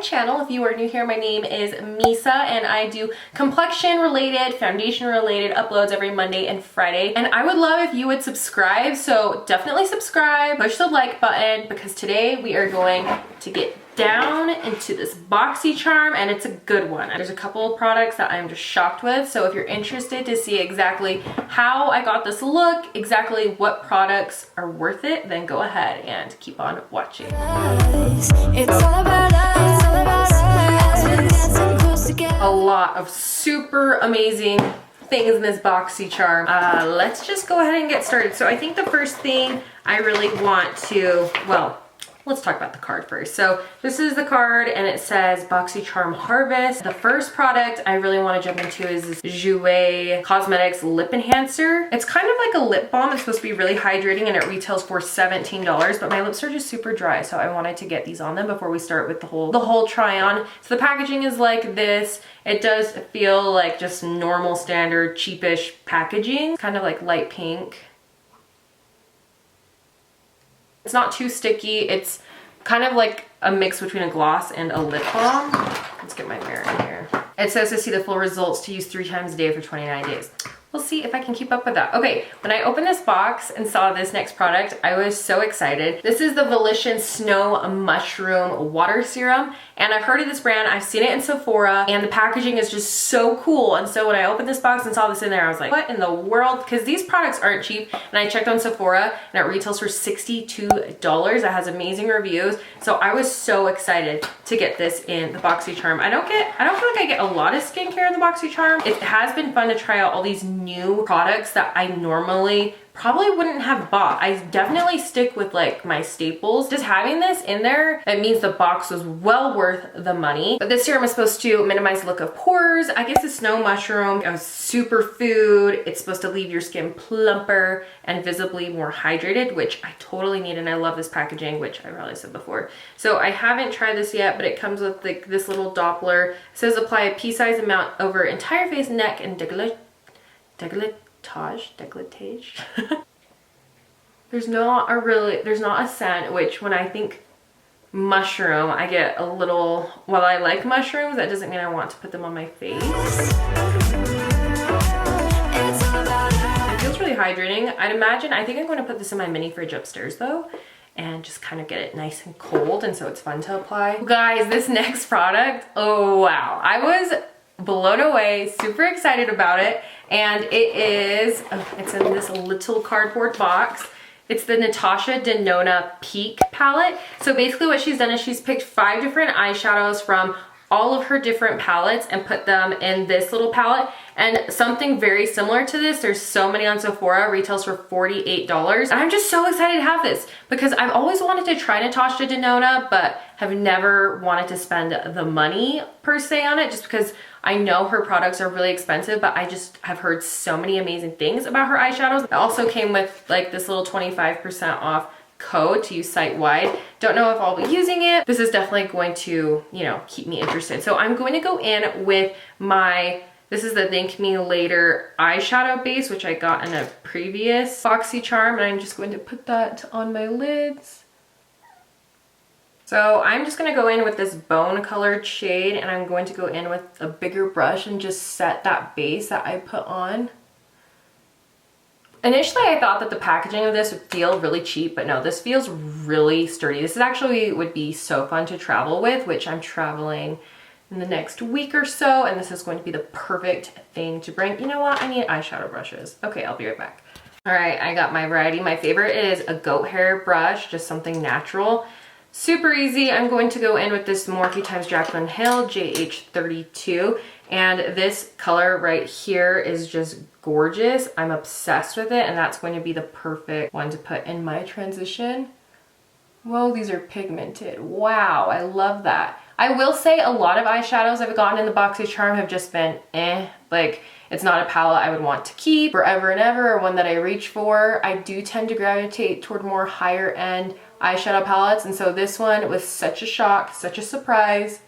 channel. If you are new here, my name is Misa and I do complexion related, foundation related uploads every Monday and Friday. And I would love if you would subscribe, so definitely subscribe, push the like button, because today we are going to get down into this BoxyCharm, and it's a good one. There's a couple of products that I'm just shocked with, so if you're interested to see exactly how I got this look, exactly what products are worth it, then go ahead and keep on watching. It's all about us. A lot of super amazing things in this BoxyCharm. Let's just go ahead and get started. So I think the first thing I really want to, well, let's talk about the card first. So this is the card and it says BoxyCharm Harvest. The first product I really want to jump into is this Jouer Cosmetics Lip Enhancer. It's kind of like a lip balm. It's supposed to be really hydrating and it retails for $17, but my lips are just super dry, so I wanted to get these on them before we start with the whole try on. So the packaging is like this. It does feel like just normal standard cheapish packaging. It's kind of like light pink. It's not too sticky. It's kind of like a mix between a gloss and a lip balm. Let's get my mirror in here. It says to see the full results, to use 3 times a day for 29 days. We'll see if I can keep up with that. Okay, when I opened this box and saw this next product, I was so excited. This is the Volition Snow Mushroom Water Serum, and I've heard of this brand. I've seen it in Sephora, and the packaging is just so cool. And so when I opened this box and saw this in there, I was like, what in the world? Because these products aren't cheap. And I checked on Sephora, and it retails for $62. It has amazing reviews. So I was so excited to get this in the BoxyCharm. I don't feel like I get a lot of skincare in the BoxyCharm. It has been fun to try out all these new products that I normally probably wouldn't have bought. I definitely stick with like my staples. Just having this in there, it means the box was well worth the money. But this serum is supposed to minimize the look of pores. I guess the snow mushroom, a superfood. It's supposed to leave your skin plumper and visibly more hydrated, which I totally need, and I love this packaging, which I probably said before. So I haven't tried this yet, but it comes with like this little Doppler. It says apply a pea-sized amount over entire face, neck, and décolletage. There's not a scent, which when I think mushroom, I get a little, while I like mushrooms, that doesn't mean I want to put them on my face. It feels really hydrating. I think I'm going to put this in my mini fridge upstairs though, and just kind of get it nice and cold, and so it's fun to apply. Guys, this next product, oh wow. I was blown away, super excited about it, and it's in this little cardboard box. It's the Natasha Denona Peak palette. So basically what she's done is she's picked 5 different eyeshadows from all of her different palettes and put them in this little palette. And something very similar to this, there's so many on Sephora, retails for $48. And I'm just so excited to have this because I've always wanted to try Natasha Denona, but have never wanted to spend the money per se on it, just because I know her products are really expensive, but I just have heard so many amazing things about her eyeshadows. It also came with like this little 25% off code to use site-wide. Don't know if I'll be using it. This is definitely going to, you know, keep me interested. So I'm going to go in with this is the Thank Me Later eyeshadow base, which I got in a previous BoxyCharm, and I'm just going to put that on my lids. So I'm just gonna go in with this bone colored shade, and I'm going to go in with a bigger brush and just set that base that I put on. Initially, I thought that the packaging of this would feel really cheap, but no, this feels really sturdy. This is actually would be so fun to travel with, which I'm traveling in the next week or so, and this is going to be the perfect thing to bring. You know what? I need eyeshadow brushes. Okay, I'll be right back. All right, I got my variety. My favorite is a goat hair brush, just something natural. Super easy. I'm going to go in with this Morphe x Jaclyn Hill JH32, and this color right here is just gorgeous. I'm obsessed with it, and that's going to be the perfect one to put in my transition. Whoa, these are pigmented. Wow, I love that. I will say a lot of eyeshadows I've gotten in the BoxyCharm have just been like it's not a palette I would want to keep forever and ever, or one that I reach for. I do tend to gravitate toward more higher end eyeshadow palettes, and so this one was such a shock, such a surprise.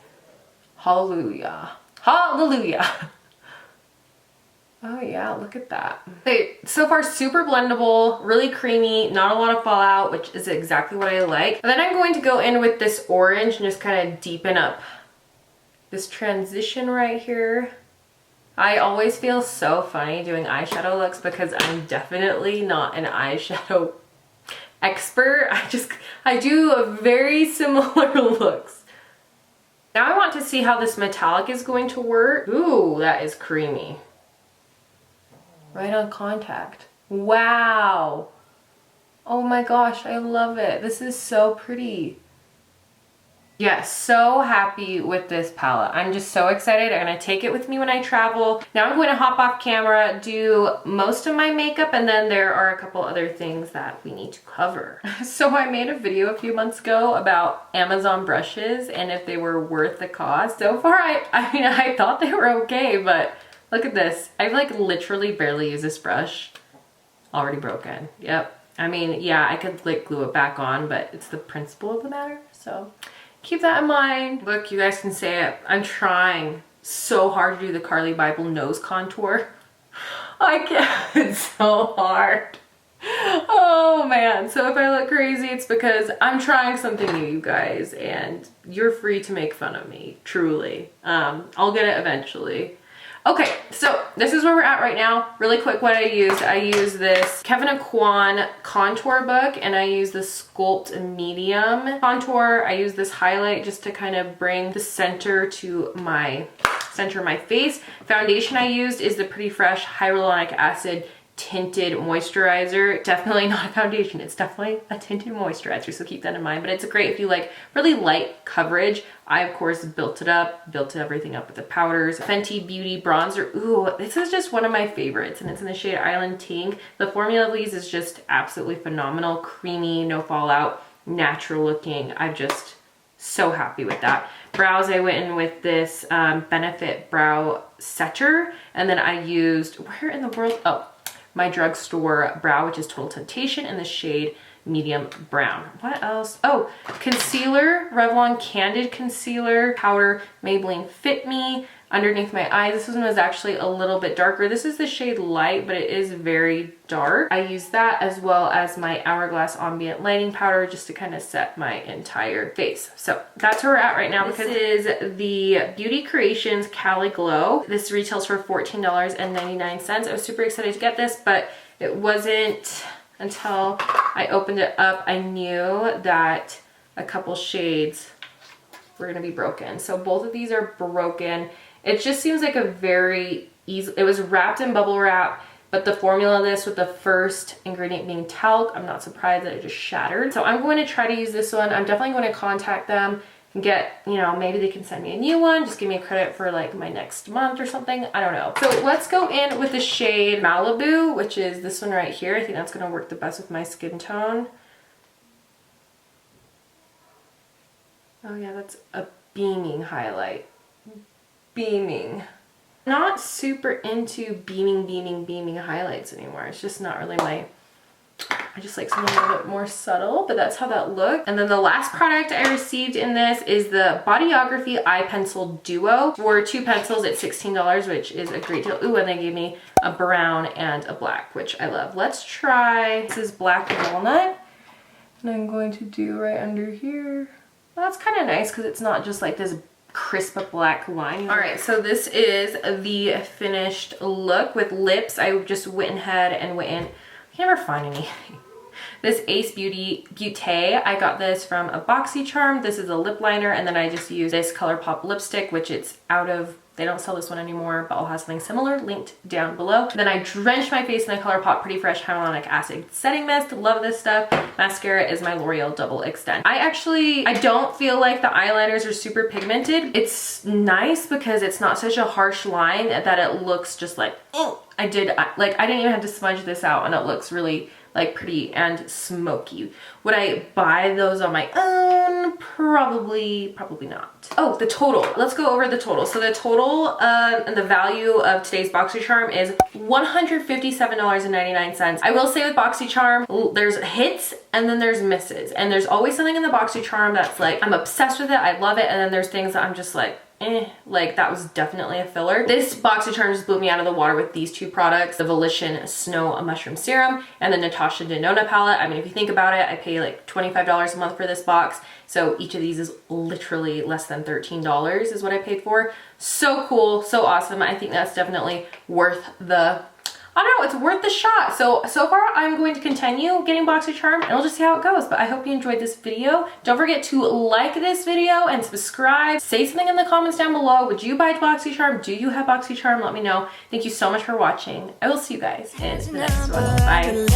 Hallelujah. Hallelujah. Oh yeah, look at that. Okay, so far super blendable, really creamy, not a lot of fallout, which is exactly what I like. And then I'm going to go in with this orange and just kind of deepen up this transition right here. I always feel so funny doing eyeshadow looks because I'm definitely not an eyeshadow expert. I do a very similar looks. Now I want to see how this metallic is going to work. Ooh, that is creamy. Right on contact. Wow. Oh my gosh, I love it. This is so pretty. Yes, so happy with this palette. I'm just so excited. I'm gonna take it with me when I travel. Now I'm going to hop off camera, do most of my makeup, and then there are a couple other things that we need to cover. So I made a video a few months ago about Amazon brushes and if they were worth the cost. So far, I mean, I thought they were okay, but look at this. I've like literally barely used this brush. Already broken. Yep. I mean, yeah, I could like glue it back on, but it's the principle of the matter, so keep that in mind. Look, you guys can say it. I'm trying so hard to do the Carli Bybel nose contour. I can't. It's so hard. Oh man. So if I look crazy, it's because I'm trying something new, you guys, and you're free to make fun of me, truly. I'll get it eventually. Okay, so this is where we're at right now. Really quick what I used this Kevyn Aucoin contour book, and I use the Sculpt Medium contour. I use this highlight just to kind of bring the center to my face. Foundation I used is the Pretty Fresh Hyaluronic Acid tinted moisturizer. Definitely not a foundation, it's definitely a tinted moisturizer, so keep that in mind. But it's great if you like really light coverage. I of course built everything up with the powders. Fenty Beauty bronzer. Ooh, this is just one of my favorites, and it's in the shade Island Ting. The formula of these is just absolutely phenomenal. Creamy, no fallout, natural looking. I'm just so happy with that. Brows, I went in with this Benefit Brow Setter, and then I used, where in the world? Oh, my drugstore brow, which is Total Temptation, in the shade Medium Brown. What else? Oh, concealer, Revlon Candid Concealer Powder, Maybelline Fit Me, underneath my eyes. This one was actually a little bit darker. This is the shade Light, but it is very dark. I use that as well as my Hourglass Ambient Lighting Powder just to kind of set my entire face. So that's where we're at right now. This is the Beauty Creations Cali Glow. This retails for $14.99. I was super excited to get this, but it wasn't until I opened it up I knew that a couple shades were gonna be broken. So both of these are broken. It just seems like a very easy, it was wrapped in bubble wrap, but the formula of this with the first ingredient being talc, I'm not surprised that it just shattered. So I'm going to try to use this one. I'm definitely going to contact them and get, you know, maybe they can send me a new one. Just give me a credit for like my next month or something. I don't know. So let's go in with the shade Malibu, which is this one right here. I think that's going to work the best with my skin tone. Oh yeah, that's a beaming highlight. Beaming. Not super into beaming highlights anymore. It's just not really my, I just like something a little bit more subtle, but that's how that looked. And then the last product I received in this is the Bodyography Eye Pencil Duo. For 2 pencils at $16, which is a great deal. Ooh, and they gave me a brown and a black, which I love. Let's try, this is Black Walnut. And I'm going to do right under here. Well, that's kind of nice because it's not just like this crisp black line. All right, so this is the finished look with lips. I just went ahead and went in. I can never find anything. This Ace Beauty Beauté, I got this from a BoxyCharm. This is a lip liner, and then I just used this ColourPop lipstick, which it's out of, they don't sell this one anymore, but I'll have something similar linked down below. Then I drenched my face in the ColourPop Pretty Fresh Hyaluronic Acid Setting Mist. Love this stuff. Mascara is my L'Oreal Double Extend. I don't feel like the eyeliners are super pigmented. It's nice because it's not such a harsh line that it looks just like, oh, I didn't even have to smudge this out, and it looks really like pretty and smoky. Would I buy those on my own? Probably not. Oh, the total. Let's go over the total. So the total and the value of today's BoxyCharm is $157.99. I will say with BoxyCharm, there's hits and then there's misses. And there's always something in the BoxyCharm that's like, I'm obsessed with it, I love it, and then there's things that I'm just like, like that was definitely a filler. This BoxyCharm just blew me out of the water with these two products, the Volition Snow Mushroom Serum and the Natasha Denona palette. I mean, if you think about it, I pay like $25 a month for this box. So each of these is literally less than $13 is what I paid for. So cool, so awesome. I think that's definitely worth the, I don't know, it's worth the shot. So far I'm going to continue getting BoxyCharm and we'll just see how it goes. But I hope you enjoyed this video. Don't forget to like this video and subscribe. Say something in the comments down below. Would you buy BoxyCharm? Do you have BoxyCharm? Let me know. Thank you so much for watching. I will see you guys in the next one. Bye.